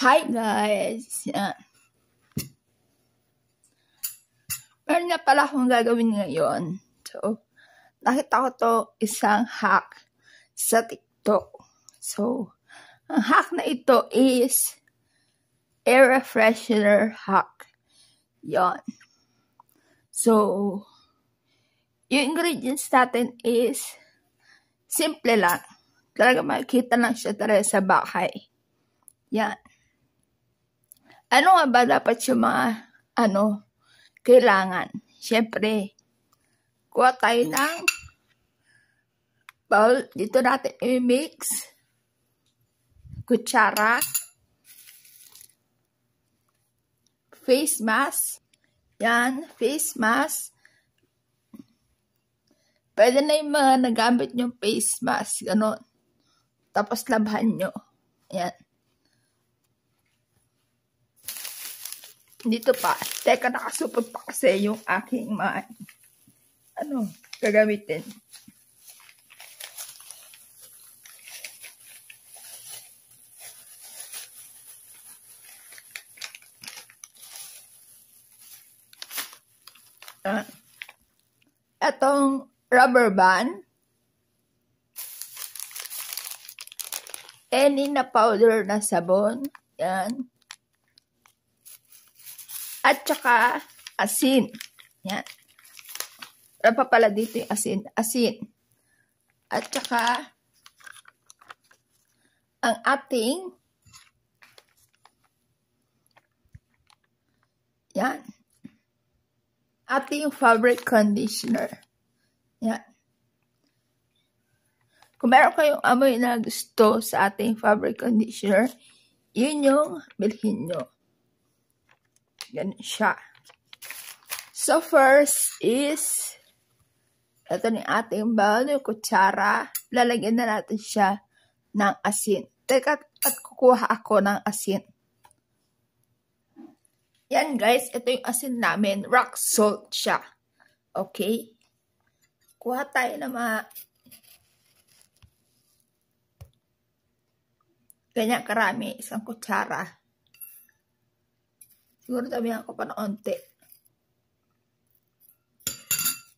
Hi guys! Yan. Meron nga pala akong gagawin ngayon. So, nakita ko to isang hack sa TikTok. So, ang hack na ito is air refreshener hack. Yan. So, yung ingredients natin is simple lang. Talaga makikita lang siya talaga sa bahay. Yan. Ano nga ba dapat yung mga kailangan? Siyempre, kuha tayo ng bowl. Dito natin i-mix. Kutsara. Face mask. Yan, face mask. Pwede na yung mga nagamit yung face mask. Ganon. Tapos labhan nyo. Yan. Dito pa. Teka, nakasupot pa kasi yung aking mga gagamitin. Itong rubber band. Any na powder na sabon. Yan. At saka asin. Yan. Ano pa pala dito yung asin? Asin. At saka ang ating ating fabric conditioner. Yan. Kung meron kayong amoy na gusto sa ating fabric conditioner, yun yung bilhin nyo. Ganun siya. So first is, ito yung ating bowl, yung kutsara. Lalagyan na natin siya ng asin. Teka, at kukuha ako ng asin. Yan guys, ito yung asin namin. Rock salt siya. Okay? Kuha tayo ng mga ganyan karami, isang kutsara. Siguro tabihan ko pa ng onte.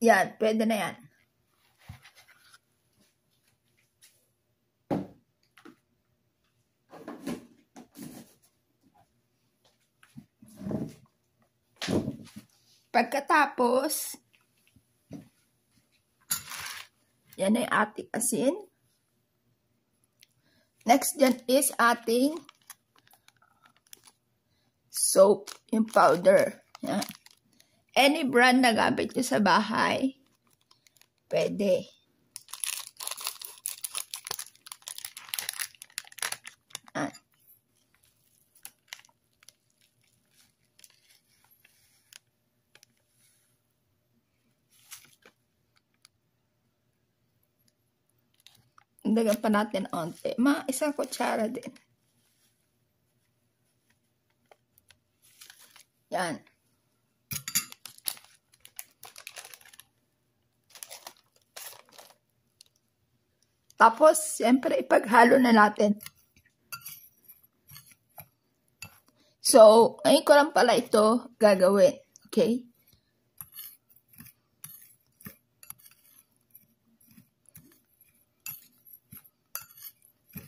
Yan, pwede na yan. Pagkatapos, yan ay ating asin. Next dyan is ating soap, yung powder. Yan. Any brand na gamit nyo sa bahay, pwede. Yan. Dagan pa natin onte. Mga isang kutsara din. Yan. Tapos, siyempre, ipaghalo na natin. So, ngayon ko lang pala ito gagawin. Okay?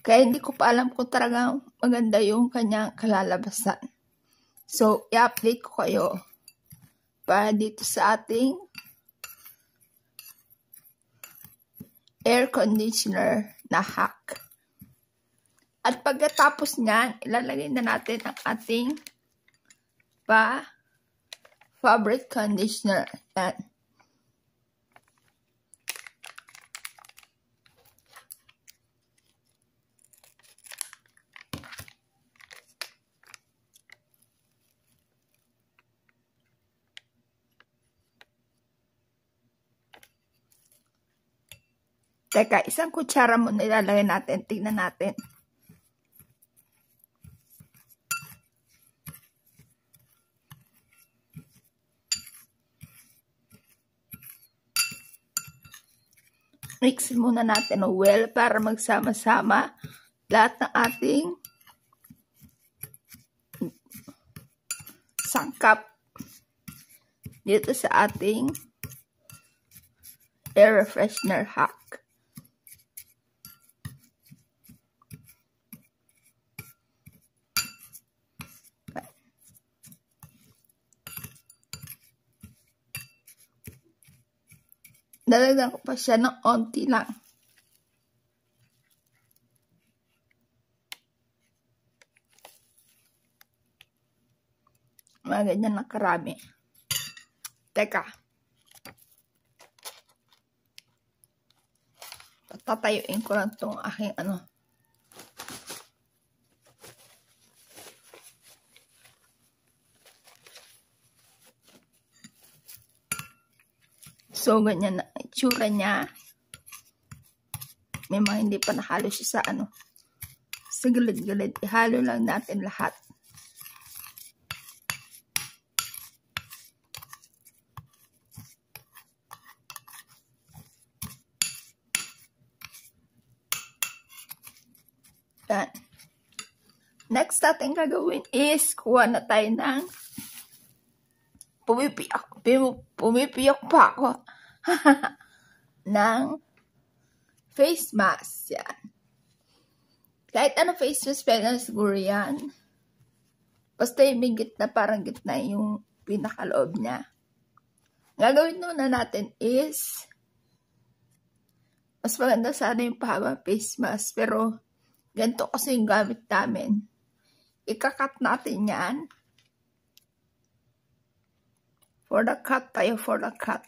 Kaya hindi ko pa alam kung talagang maganda yung kanyang kalalabasan. So, i-update ko kayo para dito sa ating air conditioner na hack. At pagkatapos niyan, ilalagay na natin ang ating fabric conditioner. Yan. Teka, isang kutsara muna ilalagay natin. Tingnan natin. Mix muna natin well para magsama-sama lahat ng ating cup dito sa ating air freshener hack. Dalagdan ko pa siya ng onti lang. Mga ganyan na karami. Teka. Tatayuin ko lang itong aking ano. So, ganyan na itsura niya. May mga hindi pa nahalo siya sa ano. Sa gilid-gilid. Ihalo lang natin lahat. Yan. Next natin gagawin is kuha na tayo ng pumipiyok pa ako ng face mask. Yan. Kahit ano face mask, pwede na siguro yan. Basta yung may gitna, parang gitna yung pinakaloob niya. Gagawin muna natin is mas maganda sana yung pahaba face mask. Pero ganito kasi yung gamit namin. Ikakat natin yan. For the cut tayo, for the cut.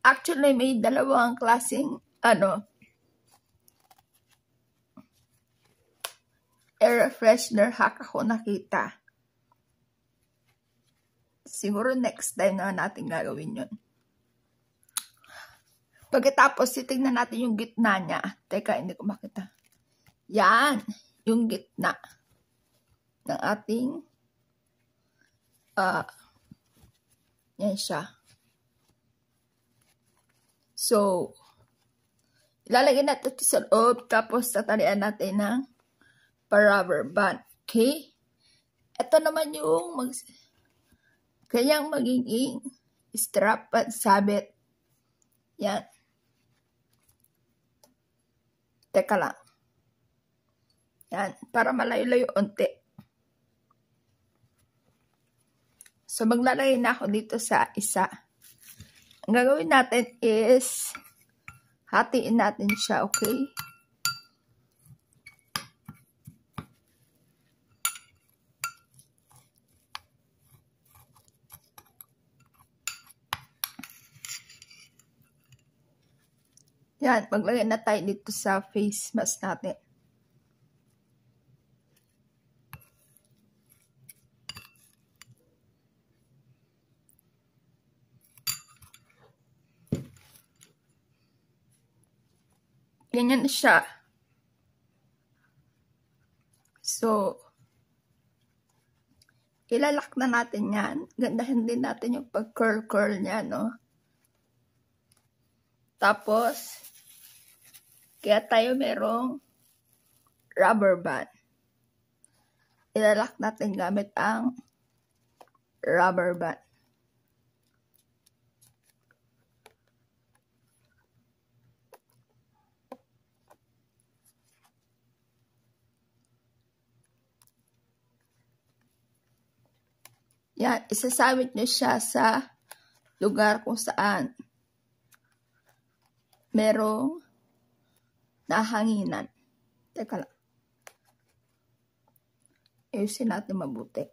Actually, may dalawang klaseng, air freshener hack ako nakita. Siguro next time na natin gagawin yun. Pagkatapos, titignan natin yung gitna niya. Teka, hindi ko makita. Yan, yung gitna ng ating, yan siya. So, ilalagay natin ito sa loob, tapos tatalian natin ng rubber band. Okay? Ito naman yung kanyang magiging strap at sabit. Yan. Teka lang. Yan. Para malayo-layo unti. So, maglalagay na ako dito sa isa. Ang gagawin natin is hatiin natin siya, okay? Yan, maglagay na tayo dito sa face mask natin. Ganyan na siya. So, ilalak na natin yan. Gandahin din natin yung pag-curl-curl niya, no? Tapos, kaya tayo merong rubber band. Ilalak natin gamit ang rubber band. Yan, isasabit nyo siya sa lugar kung saan merong nahanginan. Teka lang. Ayusin natin mabuti.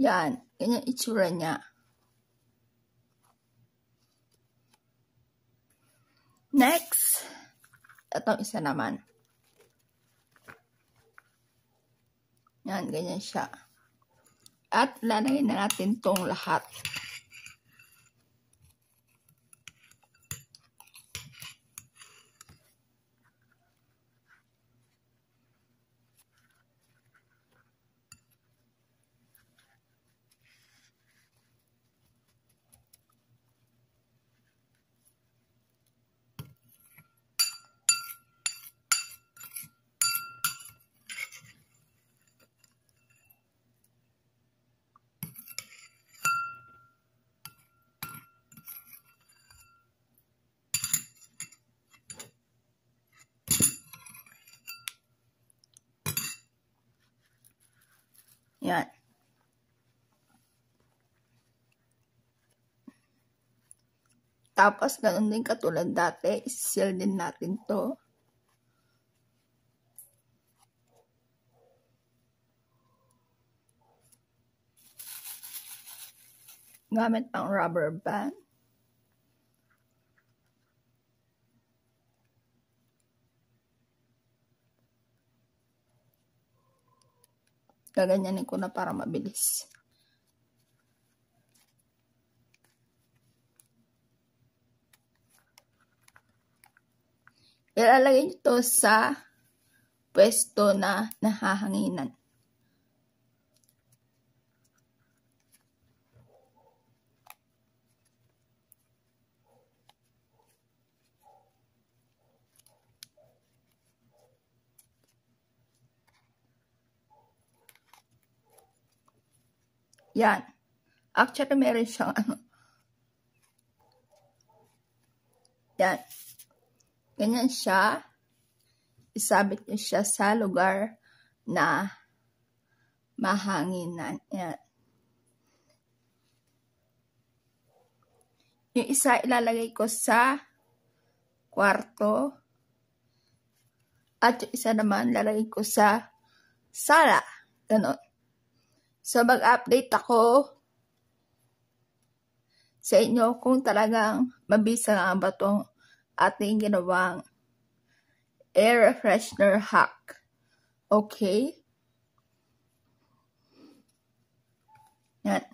Yan. Ganyan itsura niya. Next, itong isa naman. Yan, ganyan siya. At lalagyan na natin tong lahat. Yan. Tapos, ganun din katulad dati, i-seal din natin to. Gamit ang rubber band. Gaganyanin ko na para mabilis. Ilalagay ito sa pwesto na nahahanginan. Yan. Actually, meron siyang Yan. Ganyan siya. Isabit niyo siya sa lugar na mahanginan. Yan. Yung isa ilalagay ko sa kwarto. At yung isa naman ilalagay ko sa sala. Ganon. So, mag-update ako sa inyo kung talagang mabisa nga ba itong ating ginawang air freshener hack. Okay? Yan.